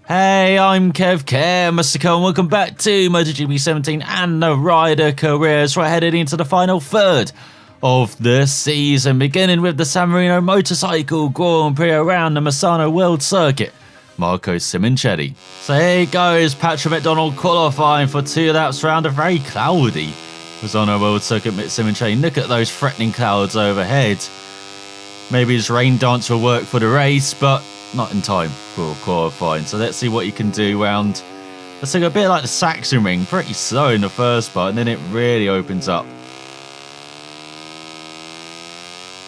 Hey, I'm Mr. Cole, and welcome back to MotoGP 17 and the Rider Careers. We're headed into the final third of the season, beginning with the San Marino Motorcycle Grand Prix around the Misano World Circuit. Marco Simoncelli. So here he goes, Patrick McDonald qualifying for 2 laps around a very cloudy Misano World Circuit. Simoncelli, look at those threatening clouds overhead. Maybe his rain dance will work for the race, but not in time for qualifying. So let's see what he can do round. Let's take a bit like the Saxon Ring, pretty slow in the first part, and then it really opens up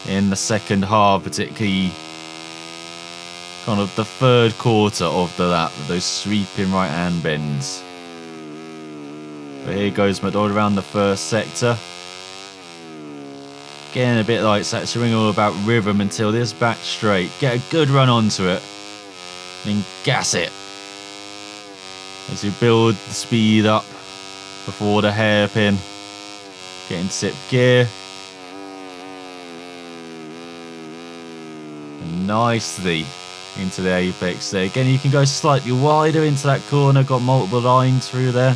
in the second half, particularly kind of the third quarter of the lap with those sweeping right hand bends. But here goes McDonald around the first sector. Again, a bit like Saxon Ring, all about rhythm until this back straight. Get a good run onto it, then gas it as you build the speed up before the hairpin. Get into 6th gear. And nicely into the apex there. Again, you can go slightly wider into that corner. Got multiple lines through there.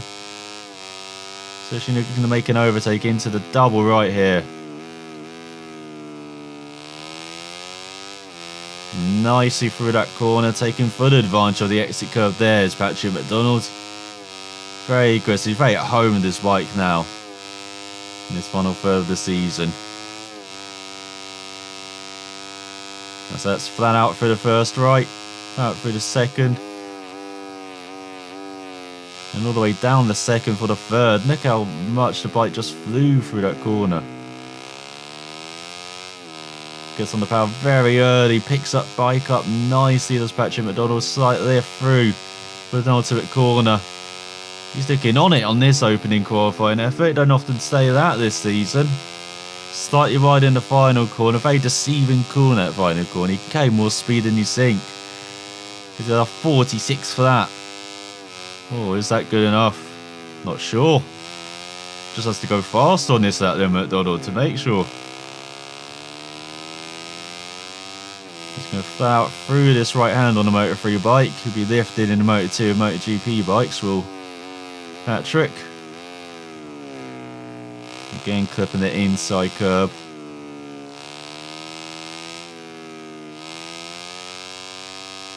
Especially looking to make an overtake into the double right here. Nicely through that corner, taking full advantage of the exit curve there is Patrick McDonald. Very aggressive, very at home with this bike now in this final third of the season. So that's flat out through the first right, out through the second, and all the way down the second for the third. Look how much the bike just flew through that corner. Gets on the power very early, picks up bike up nicely. Does Patrick McDonald slightly through with an ultimate corner. He's looking on it on this opening qualifying effort. Don't often say that this season. Slightly wide in the final corner, very deceiving corner at final corner. He carried more speed than you think. He's got a 46 for that. Oh, is that good enough? Not sure. Just has to go fast on this lap then, McDonald, to make sure. He's going to fly out through this right hand on the Moto3 bike. He'll be lifted in the Moto2 and MotoGP bikes, will Patrick. Again, clipping the inside curb.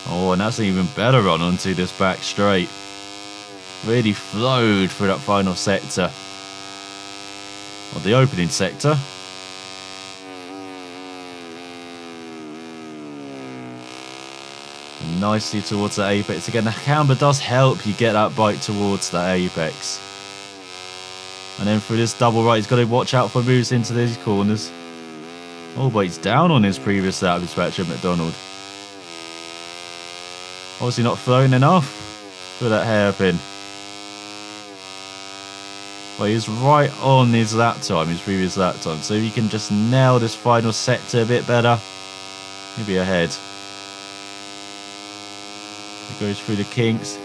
Oh, and that's an even better run onto this back straight. Really flowed through that final sector. Or the opening sector. Nicely towards the apex. Again, the camber does help you get that bike towards the apex. And then through this double right, he's got to watch out for moves into these corners. Oh, but he's down on his previous lap, this Patrick McDonald. Obviously not flowing enough for that hairpin. But he's right on his lap time, his previous lap time. So if he can just nail this final sector a bit better, he'll be ahead. He goes through the kinks.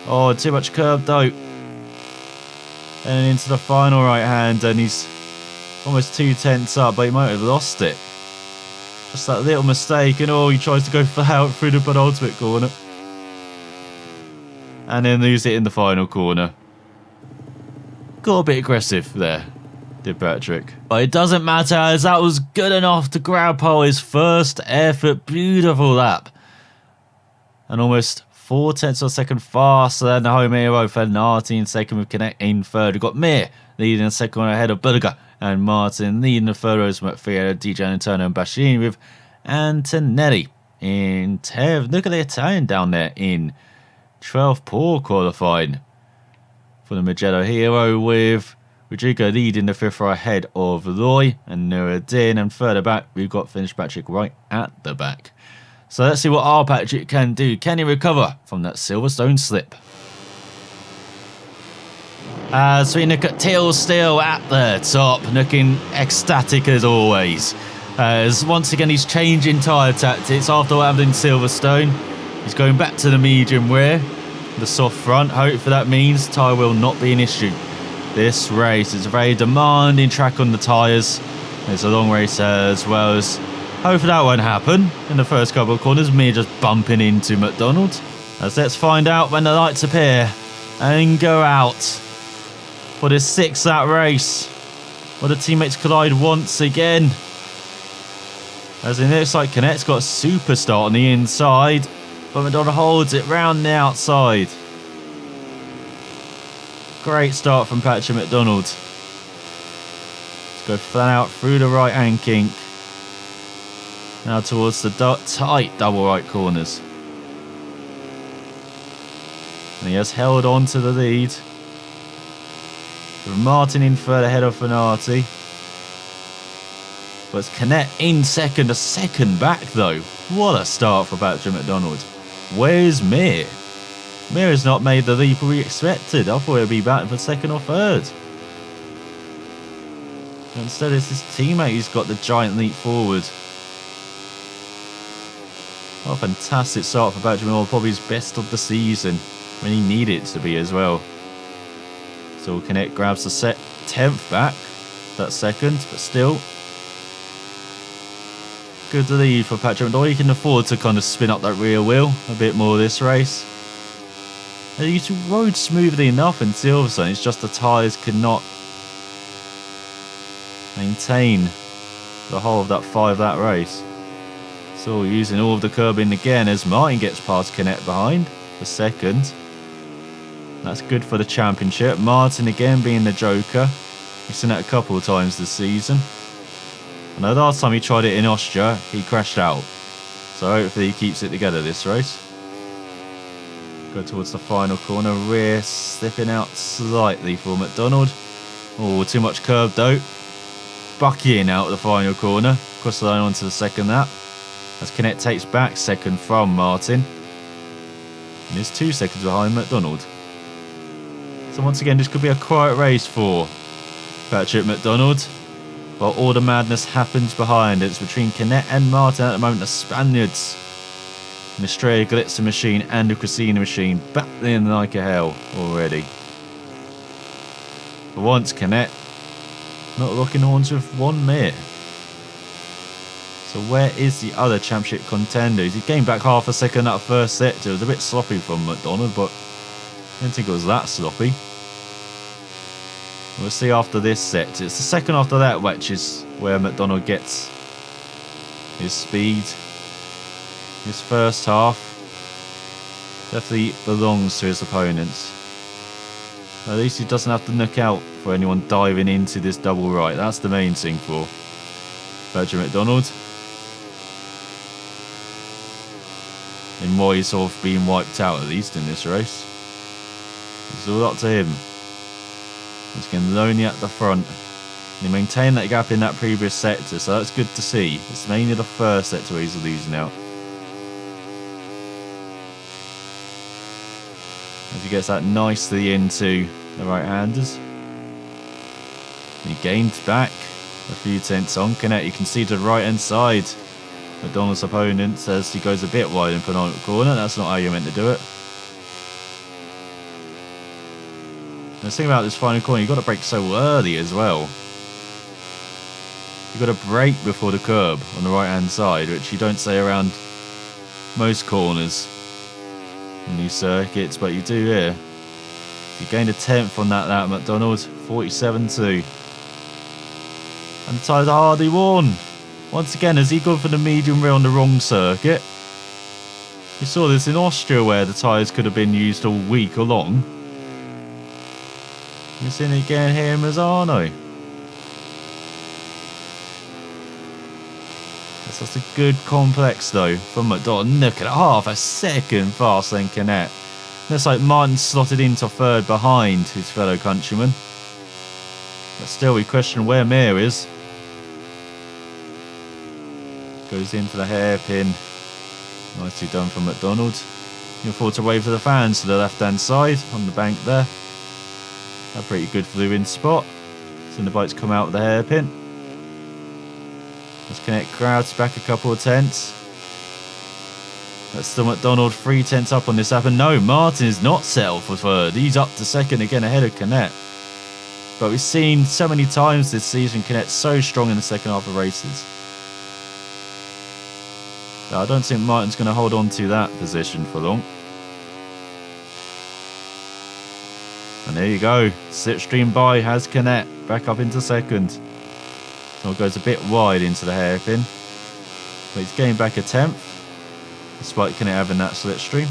Oh, too much curb though. And into the final right hand, and he's almost 2 tenths up, but he might have lost it. Just that little mistake, and oh, he tries to go flat out through the penultimate corner. And then lose it in the final corner. Got a bit aggressive there, did Patrick. But it doesn't matter, as that was good enough to grab pole his first effort. Beautiful lap. And almost 4 tenths of a second faster than the home hero. Fernati in second with Connect in third. We've got Mir leading the second one ahead of Berger and Martin leading the third rows with McPhee, DJ Antonio and Bashini with Antonelli in 10th. Look at the Italian down there in 12th, poor qualifying for the Mugello hero, with Rodrigo leading the 5th row ahead of Loy and Nuruddin, and further back we've got Finnish Patrick right at the back. So let's see what our Patrick can do. Can he recover from that Silverstone slip? As we look at Till still at the top, looking ecstatic as always. As once again he's changing tyre tactics after what happened in Silverstone. He's going back to the medium rear, the soft front. Hopefully that means tyre will not be an issue this race. It's a very demanding track on the tyres. It's a long race as well as Hopefully that won't happen in the first couple of corners, me just bumping into McDonald. Let's find out when the lights appear and go out for this 6-lap race where the teammates collide once again. As it looks like Canet's got a super start on the inside, but McDonald holds it round the outside. Great start from Patrick McDonald. Let's go flat out through the right-hand kink. Now towards the tight double right corners. And he has held on to the lead. With Martin in third ahead of Fanati. But it's Canet in second, a second back though. What a start for Patrick McDonald. Where's Mir? Mir has not made the leap we expected. I thought he'd be back for second or third. But instead it's his teammate who's got the giant leap forward. What a fantastic start for Patrick McDonald. Probably his best of the season. When he needed it to be as well. So Canet grabs the 10th back. That's second, but still. Good lead for Patrick McDonald. He can afford to kind of spin up that rear wheel a bit more this race. And he rode smoothly enough in Silverstone. It's just the tyres could not maintain the whole of that 5-lap race. So using all of the curbing again as Martin gets past Canet behind for second. That's good for the championship. Martin again being the joker. We've seen that a couple of times this season. I know the last time he tried it in Austria, he crashed out. So hopefully he keeps it together this race. Go towards the final corner. Rear slipping out slightly for McDonald. Oh, too much curb though. Buckying out the final corner. Across the line onto the second lap. As Canet takes back second from Martin. And he's 2 seconds behind McDonald. So once again, this could be a quiet race for Patrick McDonald. While all the madness happens behind. It's between Canet and Martin at the moment. The Spaniards. An Estrella Glitzer machine and a Crisina machine battling like a hell already. For once, Canet not locking horns with one Mir. So where is the other championship contenders? He came back half a second that first sector. It was a bit sloppy from McDonald, but I don't think it was that sloppy. We'll see after this sector. It's the second after that which is where McDonald gets his speed. His first half definitely belongs to his opponents. At least he doesn't have to look out for anyone diving into this double right. That's the main thing for Patrick McDonald. And Moyes sort of being wiped out at least in this race. It's all up to him. He's getting lonely at the front. And he maintained that gap in that previous sector, so that's good to see. It's mainly the first sector where he's losing out. As he gets that nicely into the right-handers. He gained back a few tenths on Canet. You can see to the right-hand side. McDonald's opponent says he goes a bit wide in penultimate corner. That's not how you're meant to do it. And the thing about this final corner, you've got to brake so early as well. You've got to brake before the curb on the right hand side, which you don't say around most corners in these circuits, but you do here. You gained a 10th on that lap, McDonald, 47.2. And the tyres are hardly worn. Once again, has he gone for the medium rear on the wrong circuit? We saw this in Austria where the tyres could have been used all week long. We're seeing it again here in Misano. That's just a good complex though from McDonald. Look at it, half a second faster than Canet. Looks like Martin slotted into third behind his fellow countryman. But still we question where Mir is. Goes into the hairpin. Nicely done from McDonald. Looking forward to wave to the fans to the left hand side on the bank there. A pretty good flew-in spot. Seeing the bikes come out with the hairpin. Let's connect crowds back a couple of tenths. That's still McDonald 3 tenths up on this lap. And no, Martin is not settled for third. He's up to second again ahead of Canet. But we've seen so many times this season Canet's so strong in the second half of races. I don't think Martin's going to hold on to that position for long. And there you go. Slipstream by has Canet back up into second. So it goes a bit wide into the hairpin. But he's getting back a 10th. Despite Canet having that slipstream.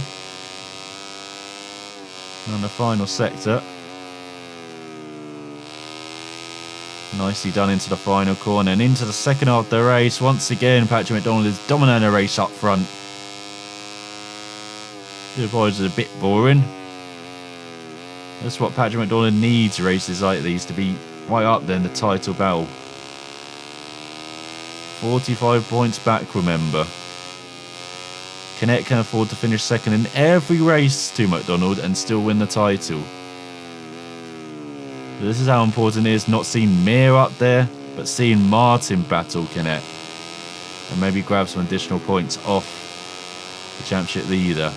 And on the final sector. Nicely done into the final corner. And into the second half of the race. Once again, Patrick McDonald is dominating the race up front. The boys are a bit boring. That's what Patrick McDonald needs races like these to be right up there in the title battle. 45 points back, remember. Canet can afford to finish second in every race to McDonald and still win the title. This is how important it is not seeing Mir up there, but seeing Martin battle Canet. And maybe grab some additional points off the championship leader.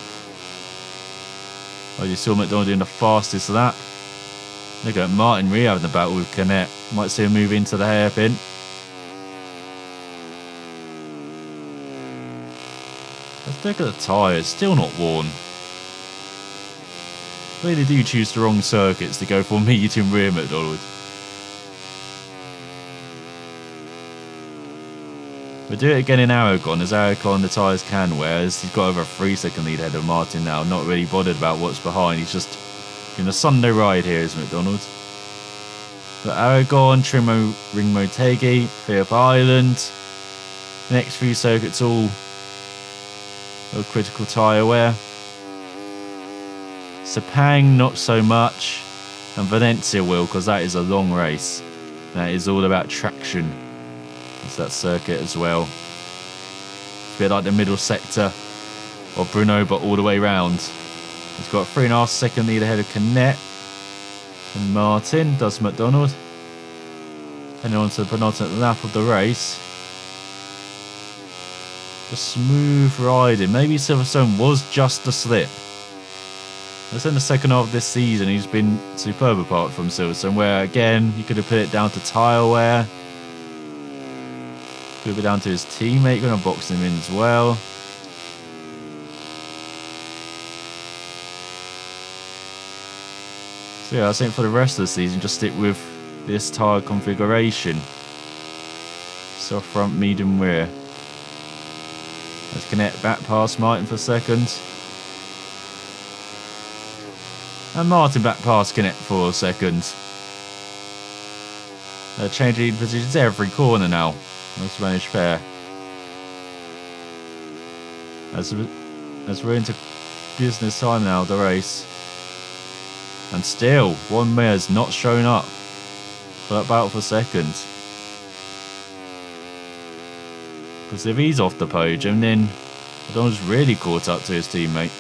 Oh, you saw McDonald doing the fastest lap. Look at Martin really having the battle with Canet. Might see him move into the hairpin. Let's look at the tyres, still not worn. Really do choose the wrong circuits to go for medium rear McDonald. We'll do it again in Aragon, as Aragon the tyres can wear, as he's got over a 3-second lead ahead of Martin now, not really bothered about what's behind, he's just doing a Sunday ride here as McDonald. But Aragon, Trimo, Ring Motegi, Phillip Island, the next few circuits all critical tyre wear. Sepang not so much, and Valencia will, because that is a long race. That is all about traction. It's that circuit as well. It's a bit like the middle sector of Brno, but all the way round. He's got a 3.5 second lead ahead of Canet. And Martin does McDonald. Heading on to the penultimate lap of the race. Just smooth riding. Maybe Silverstone was just a slip. It's in the second half of this season he's been superb apart from Silverstone, where again you could have put it down to tyre wear. Could be down to his teammate going to box him in as well. So yeah, I think for the rest of the season just stick with this tyre configuration. So front, medium, rear. Let's connect back past Martin for second. And Martin back past Canet for second. They're changing positions every corner now. The Spanish pair. As we're into business time now, the race. And still, one mare's not shown up for that battle for second. Because if he's off the podium, then McDonald's really caught up to his teammate.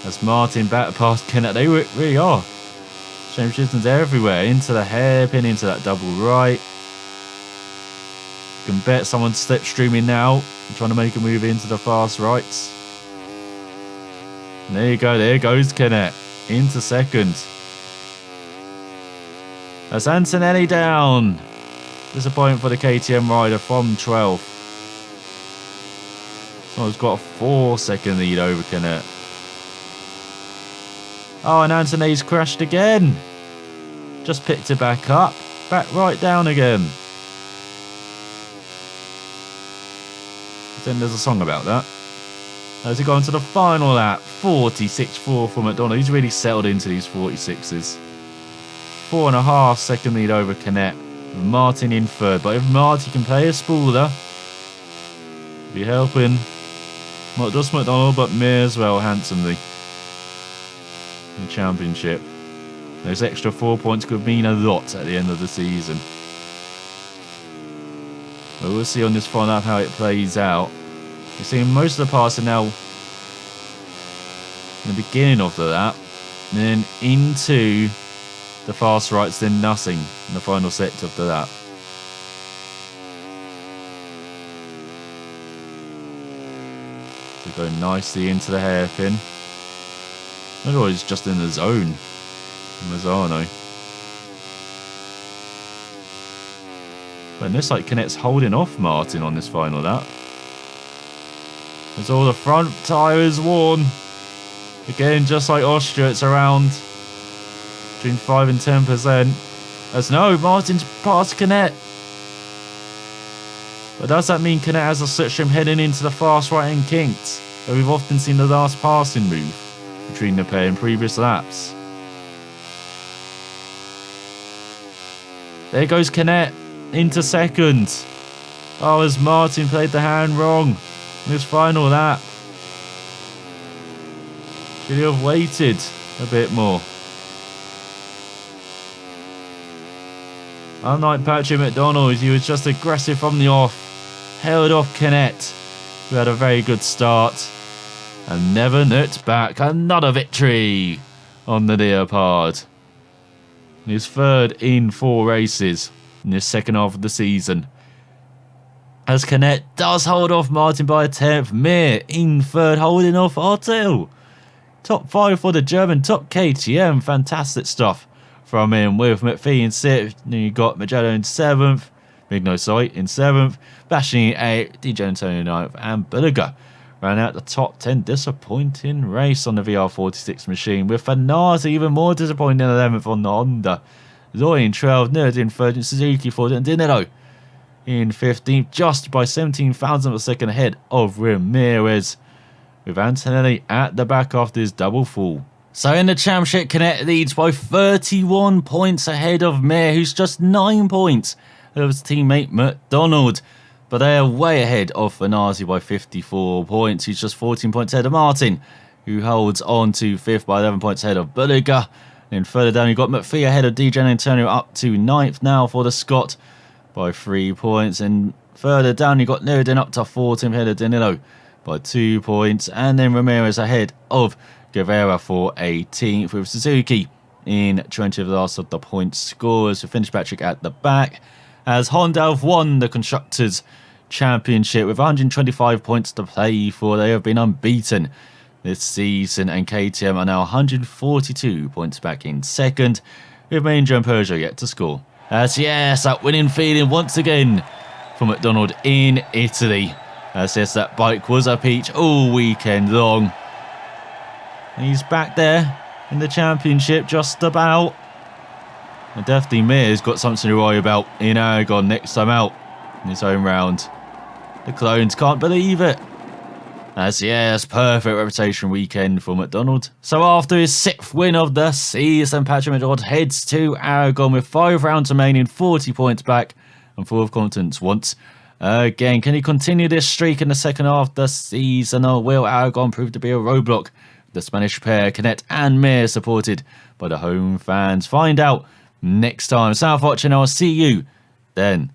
As Martin back past Canet, they really are. James Chisholm's everywhere, into the hairpin, into that double right. You can bet someone's slipstreaming now, trying to make a move into the fast rights. And there you go, there goes Canet, into second. That's Antonelli down. Disappointment for the KTM rider from 12th. Someone's got a 4-second lead over Canet. Oh, and Antonelli's crashed again. Just picked it back up. Back right down again. Then there's a song about that. As he gone to the final lap. 46.4 for McDonald. He's really settled into these 46s. 4.5 second lead over Canet. Martin in third. But if Martin can play a spoiler, be helping not just McDonald, but Mir as well handsomely. The championship. Those extra 4 points could mean a lot at the end of the season. But we'll see on this final lap how it plays out. You're seeing most of the passing now in the beginning of the lap, and then into the fast rights, then nothing in the final sector of the lap. So go nicely into the hairpin. Otherwise, just in the zone. Misano. But it looks like Canet's holding off Martin on this final lap. As all the front tyre is worn. Again, just like Austria, it's around between 5 and 10%. As no, Martin's past Canet. But does that mean Canet has a slipstream heading into the fast right-hand kinks, where we've often seen the last passing move between the pair in previous laps? There goes Canet into second. Oh, as Martin played the hand wrong in his final lap. Could he have waited a bit more? Unlike Patrick McDonald, he was just aggressive from the off. Held off Canet, who had a very good start. And never looked back. Another victory on the Leopard. His third in 4 races in this second half of the season. As Canet does hold off Martin by a 10th. Mir in third, holding off Artel. Top 5 for the German, top KTM. Fantastic stuff from him, with McPhee in 6th. Then you got Magello in 7th. Mignosoi in 7th. Bashing in 8th. DJ Antonio 9th. And Bulliger ran out the top 10. Disappointing race on the VR46 machine, with Fanati even more disappointing in 11th on the Honda. Zoe in 12th. Nerd in 13th. Suzuki 14th. And Dinero in 15th. Just by 17,000 of a second ahead of Ramirez, with Antonelli at the back after his double fall. So in the championship, Canet leads by 31 points ahead of Mir, who's just 9 points of his teammate McDonald. But they are way ahead of Fanasi by 54 points. He's just 14 points ahead of Martin, who holds on to 5th by 11 points ahead of Bulliger. And further down, you've got McPhee ahead of DJ Antonio, up to 9th now for the Scot by 3 points. And further down, you've got Nerdin up to 14th ahead of Danilo by 2 points. And then Ramirez ahead of Guevara for 18th, with Suzuki in 20th last of the point scorers, to finish Patrick at the back. As Honda have won the Constructors' Championship with 125 points to play for. They have been unbeaten this season, and KTM are now 142 points back in second, with Manger and Peugeot yet to score. As yes, that winning feeling once again for McDonald in Italy. As yes, that bike was a peach all weekend long. And he's back there in the championship just about. And definitely Mir's got something to worry about in Aragon next time out in his home round. The clones can't believe it. As yes, perfect reputation weekend for McDonald. So after his 6th win of the season, Patrick McDonald heads to Aragon with 5 rounds remaining, 40 points back, and full of confidence once again. Can he continue this streak in the second half of the season, or will Aragon prove to be a roadblock? The Spanish pair, Canet and Mir, supported by the home fans. Find out next time. South watching, I'll see you then.